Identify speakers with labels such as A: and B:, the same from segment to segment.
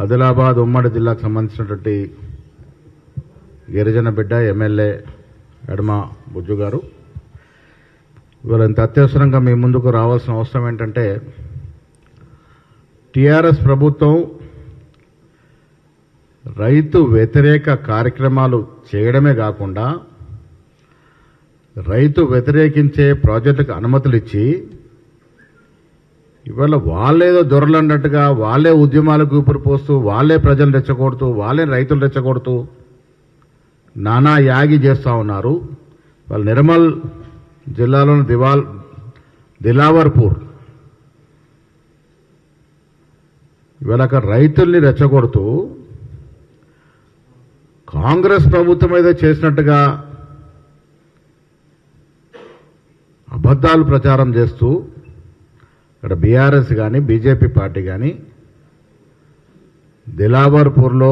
A: ఆదిలాబాద్ ఉమ్మడి జిల్లాకు సంబంధించినటువంటి గిరిజన బిడ్డ ఎమ్మెల్యే ఎడమ బుజ్జు గారు ఇవాళ ఇంత అత్యవసరంగా మీ ముందుకు రావాల్సిన అవసరం ఏంటంటే టీఆర్ఎస్ ప్రభుత్వం రైతు వ్యతిరేక కార్యక్రమాలు చేయడమే కాకుండా రైతు వ్యతిరేకించే ప్రాజెక్టుకు అనుమతులు ఇచ్చి ఇవాళ వాళ్ళేదో దొరలన్నట్టుగా వాళ్ళే ఉద్యమాలకు ఊపిరిపోస్తూ వాళ్ళే ప్రజలు రెచ్చగొడుతూ వాళ్ళే రైతులు రెచ్చగొడుతూ నానా యాగి చేస్తూ ఉన్నారు. వాళ్ళు నిర్మల్ జిల్లాలోని దిలావర్పూర్ ఇవాళ అక్కడ రైతుల్ని రెచ్చగొడుతూ కాంగ్రెస్ ప్రభుత్వం ఏదో చేసినట్టుగా అబద్ధాలు ప్రచారం చేస్తూ ఇక్కడ బీఆర్ఎస్ కానీ బీజేపీ పార్టీ కానీ దిలావర్పూర్లో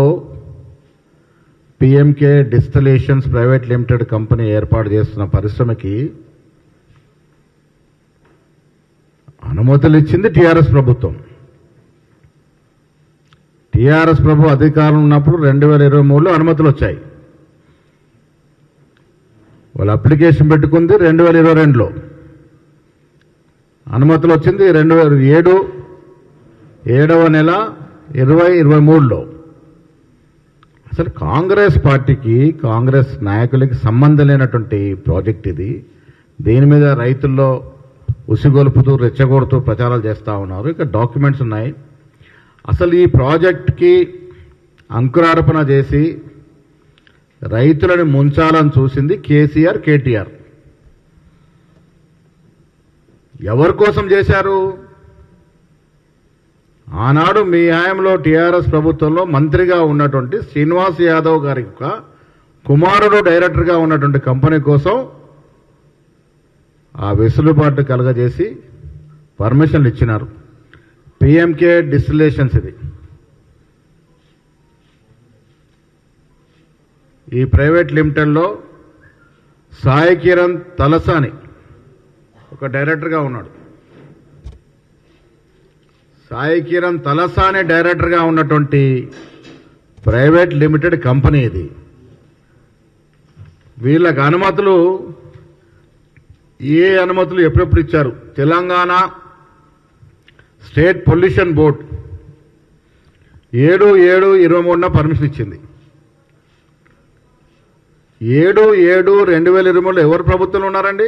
A: PMK distillations private limited company ఏర్పాటు చేస్తున్న పరిశ్రమకి అనుమతులు ఇచ్చింది టీఆర్ఎస్ ప్రభుత్వం. టీఆర్ఎస్ ప్రభు అధికారం ఉన్నప్పుడు 2023లో అనుమతులు వచ్చాయి. వాళ్ళు అప్లికేషన్ పెట్టుకుంది 2022లో, అనుమతులు వచ్చింది 2007 7వ నెల 2023లో. అసలు కాంగ్రెస్ పార్టీకి కాంగ్రెస్ నాయకులకి సంబంధం లేనటువంటి ప్రాజెక్ట్ ఇది. దీని మీద రైతుల్లో ఉసిగొలుపుతూ రెచ్చగొడుతూ ప్రచారాలు చేస్తూ ఉన్నారు. ఇక డాక్యుమెంట్స్ ఉన్నాయి. అసలు ఈ ప్రాజెక్ట్కి అంకురార్పణ చేసి రైతులను ముంచాలని చూసింది కేసీఆర్ కేటీఆర్. ఎవరి కోసం చేశారు? ఆనాడు మీ హయాంలో టీఆర్ఎస్ ప్రభుత్వంలో మంత్రిగా ఉన్నటువంటి శ్రీనివాస్ యాదవ్ గారి కుమారుడు డైరెక్టర్గా ఉన్నటువంటి కంపెనీ కోసం ఆ వెసులుబాటు కలగజేసి పర్మిషన్లు ఇచ్చినారు. పిఎంకే డిస్టిలేషన్స్ ఇది. ఈ ప్రైవేట్ లిమిటెడ్లో సాయి కిరణ్ తలసాని ఒక డైరెక్టర్గా ఉన్నాడు. సాయి కిరణ్ తలసాని డైరెక్టర్గా ఉన్నటువంటి ప్రైవేట్ లిమిటెడ్ కంపెనీ ఇది. వీళ్ళకి అనుమతులు ఏ అనుమతులు ఎప్పుడెప్పుడు ఇచ్చారు? తెలంగాణ స్టేట్ పొల్యూషన్ బోర్డ్ 7/7/23న పర్మిషన్ ఇచ్చింది. 7/7/2023లో ఎవరు ప్రభుత్వంలో ఉన్నారండి?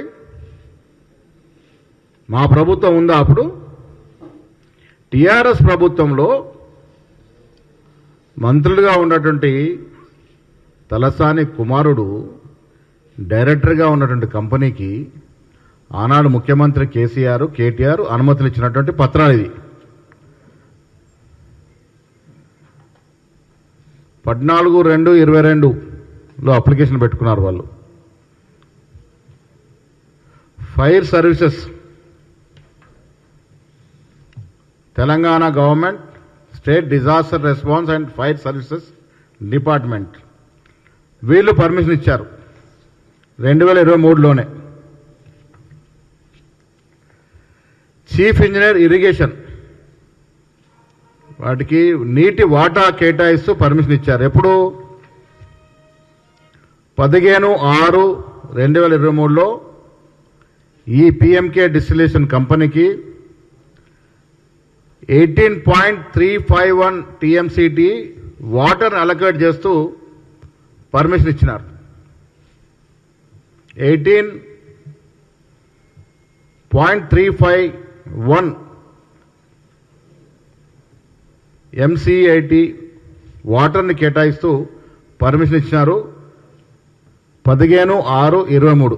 A: మా ప్రభుత్వం ఉందా? అప్పుడు టీఆర్ఎస్ ప్రభుత్వంలో మంత్రులుగా ఉన్నటువంటి తలసాని కుమారుడు డైరెక్టర్గా ఉన్నటువంటి కంపెనీకి ఆనాడు ముఖ్యమంత్రి కేటీఆర్ అనుమతులు ఇచ్చినటువంటి పత్రాలు ఇది. 14/2/22లో అప్లికేషన్ పెట్టుకున్నారు వాళ్ళు. Fire services, Telangana government state disaster response and fire services department వీళ్ళు పర్మిషన్ ఇచ్చారు 2023లోనే. చీఫ్ ఇంజనీర్ ఇరిగేషన్ వాటికి నీటి వాటా కేటాయిస్తూ పర్మిషన్ ఇచ్చారు. ఎప్పుడు? 15/6/2023లో ఈ పిఎంకే డిస్టిలేషన్ కంపెనీకి 18.351 టీఎంసీటీ వాటర్ అలొకేట్ చేస్తూ పర్మిషన్ ఇచ్చినారు. 18.351 ఎంసీఐటీ వాటర్ని కేటాయిస్తూ పర్మిషన్ ఇచ్చినారు 15/6/23.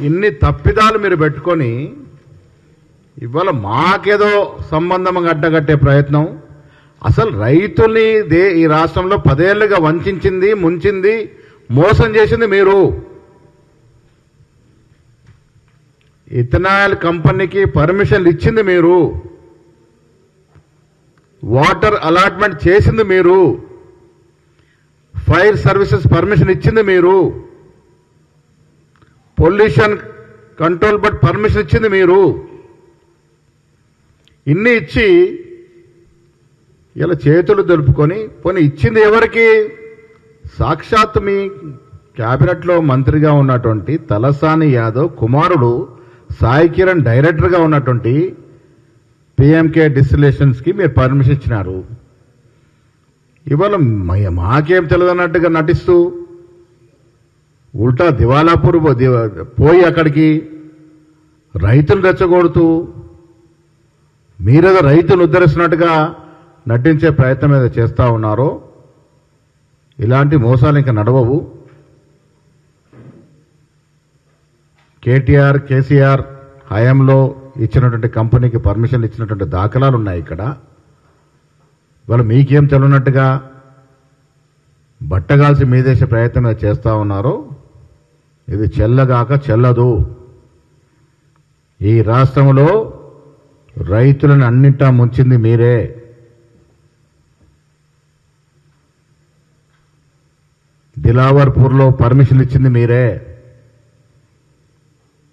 A: ఇన్ని తప్పిదాలు మీరు పెట్టుకొని ఇవాళ మాకేదో సంబంధం గడ్డగట్టే ప్రయత్నం. అసలు రైతుల్ని ఈ రాష్ట్రంలో 10 ఏళ్లుగా వంచింది, ముంచింది, మోసం చేసింది మీరు. ఇథనాల్ కంపెనీకి పర్మిషన్లు ఇచ్చింది మీరు, వాటర్ అలాట్మెంట్ చేసింది మీరు, ఫైర్ సర్వీసెస్ పర్మిషన్ ఇచ్చింది మీరు, పొల్యూషన్ కంట్రోల్ బోర్డ్ పర్మిషన్ ఇచ్చింది మీరు. ఇన్ని ఇచ్చి ఇలా చేతులు దులుపుకొని పోనీ ఇచ్చింది ఎవరికి? సాక్షాత్ మీ క్యాబినెట్లో మంత్రిగా ఉన్నటువంటి తలసాని యాదవ్ కుమారుడు సాయి కిరణ్ డైరెక్టర్గా ఉన్నటువంటి పిఎంకే డిస్టిలేషన్స్కి మీరు పర్మిషన్ ఇచ్చినారు. ఇవాళ మాకేం తెలియదన్నట్టుగా నటిస్తూ ఉల్టా దివాలాపూర్ పోయి అక్కడికి రైతులు రెచ్చగొడుతూ మీరేదో రైతులు ఉద్ధరిస్తున్నట్టుగా నటించే ప్రయత్నం ఏదో చేస్తూ ఉన్నారో ఇలాంటి మోసాలు ఇంకా నడవవు. కేసీఆర్ హయాంలో ఇచ్చినటువంటి కంపెనీకి పర్మిషన్ ఇచ్చినటువంటి దాఖలాలు ఉన్నాయి ఇక్కడ. వాళ్ళు మీకేం తెలియనట్టుగా బట్టగాల్సి మీదేసే ప్రయత్నం చేస్తూ ఉన్నారో ఇది చెల్లగాక చెల్లదు. ఈ రాష్ట్రంలో రైతులను అన్నింటా ముంచింది మీరే. దిలావర్పూర్లో పర్మిషన్ ఇచ్చింది మీరే.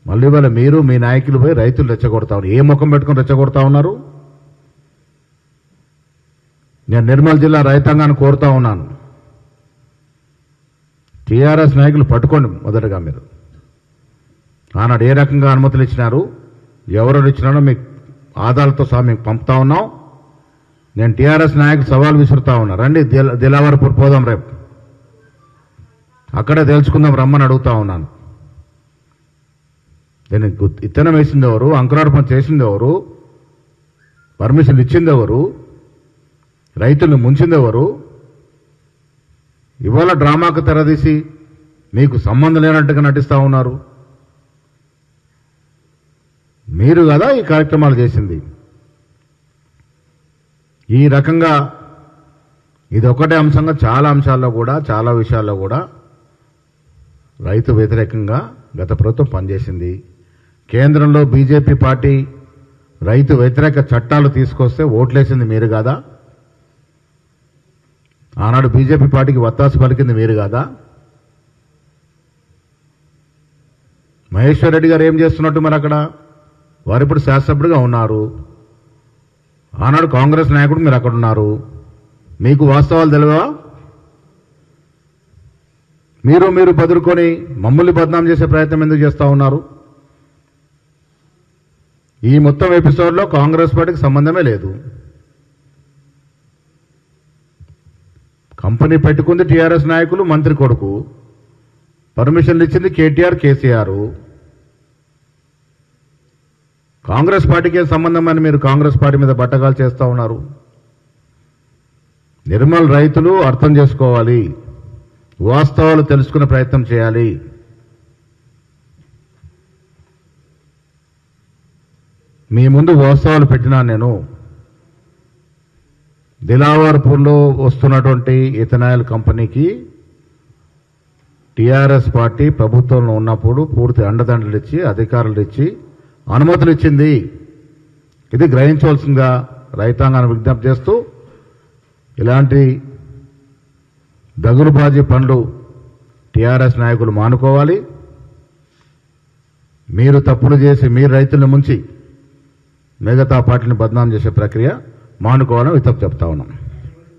A: మళ్ళీ వాళ్ళ మీరు మీ నాయకులు పోయి రైతులు రెచ్చగొడతా ఉన్నారు. ఏ ముఖం పెట్టుకుని రెచ్చగొడతా ఉన్నారు? నేను నిర్మల్ జిల్లా రైతాంగాన్ని కోరుతా ఉన్నాను, టీఆర్ఎస్ నాయకులు పట్టుకోండి. మొదటగా మీరు ఆనాడు ఏ రకంగా అనుమతులు ఇచ్చినారు, ఎవరెవరు ఇచ్చినారో మీకు ఆధారాలతో సహా మీకు పంపుతా ఉన్నాం. నేను టీఆర్ఎస్ నాయకులు సవాల్ విసురుతా ఉన్నా, రండి దిలావర్పూర్ పోదాం, రేపు అక్కడే తెలుసుకుందాం రమ్మని అడుగుతా ఉన్నాను. దీనికి ఇత్తనం వేసింది ఎవరు? అంకురార్పణ చేసింది ఎవరు? పర్మిషన్ ఇచ్చింది ఎవరు? రైతులను ముంచింది ఎవరు? ఇవాళ డ్రామాకు తెరదీసి మీకు సంబంధం లేనట్టుగా నటిస్తూ ఉన్నారు. మీరు కదా ఈ కార్యక్రమాలు చేసింది. ఈ రకంగా ఇది ఒకటే అంశంగా చాలా అంశాల్లో కూడా చాలా విషయాల్లో కూడా రైతు వ్యతిరేకంగా గత ప్రభుత్వం పనిచేసింది. కేంద్రంలో బీజేపీ పార్టీ రైతు వ్యతిరేక చట్టాలు తీసుకొస్తే ఓట్లేసింది మీరు కాదా? ఆనాడు బీజేపీ పార్టీకి వత్తాసు పలికింది మీరు కాదా? మహేశ్వర్ రెడ్డి గారు ఏం చేస్తున్నట్టు మరి అక్కడ? వారు ఇప్పుడు శాసనసభ్యుడిగా ఉన్నారు. ఆనాడు కాంగ్రెస్ నాయకుడు మీరు అక్కడ ఉన్నారు. మీకు వాస్తవాలు తెలియవా? మీరు బదులుకొని మమ్మల్ని బదనాం చేసే ప్రయత్నం ఎందుకు చేస్తూ ఉన్నారు? ఈ మొత్తం ఎపిసోడ్లో కాంగ్రెస్ పార్టీకి సంబంధమే లేదు. కంపెనీ పెట్టుకుంది టీఆర్ఎస్ నాయకులు, మంత్రి కొడుకు. పర్మిషన్లు ఇచ్చింది కేటీఆర్, కేసీఆర్. కాంగ్రెస్ పార్టీకి ఏం సంబంధం అని మీరు కాంగ్రెస్ పార్టీ మీద బట్టగాలు చేస్తూ ఉన్నారు. నిర్మల్ రైతులు అర్థం చేసుకోవాలి, వాస్తవాలు తెలుసుకునే ప్రయత్నం చేయాలి. మీ ముందు వాస్తవాలు పెట్టినా నేను దిలావర్పూర్లో వస్తున్నటువంటి ఇథనాయిల్ కంపెనీకి టీఆర్ఎస్ పార్టీ ప్రభుత్వంలో ఉన్నప్పుడు పూర్తి అండదండలు ఇచ్చి అధికారులు ఇచ్చి అనుమతులు ఇచ్చింది. ఇది గ్రహించవలసిందిగా రైతాంగాన్ని విజ్ఞప్తి చేస్తూ ఇలాంటి దగులుబాజీ పనులు టీఆర్ఎస్ నాయకులు మానుకోవాలి. మీరు తప్పులు చేసి మీరు రైతులను ముంచి మిగతా పార్టీని బదనాం చేసే ప్రక్రియ మానుకోవాలని విజ్ఞప్తి చెప్తా ఉన్నాం.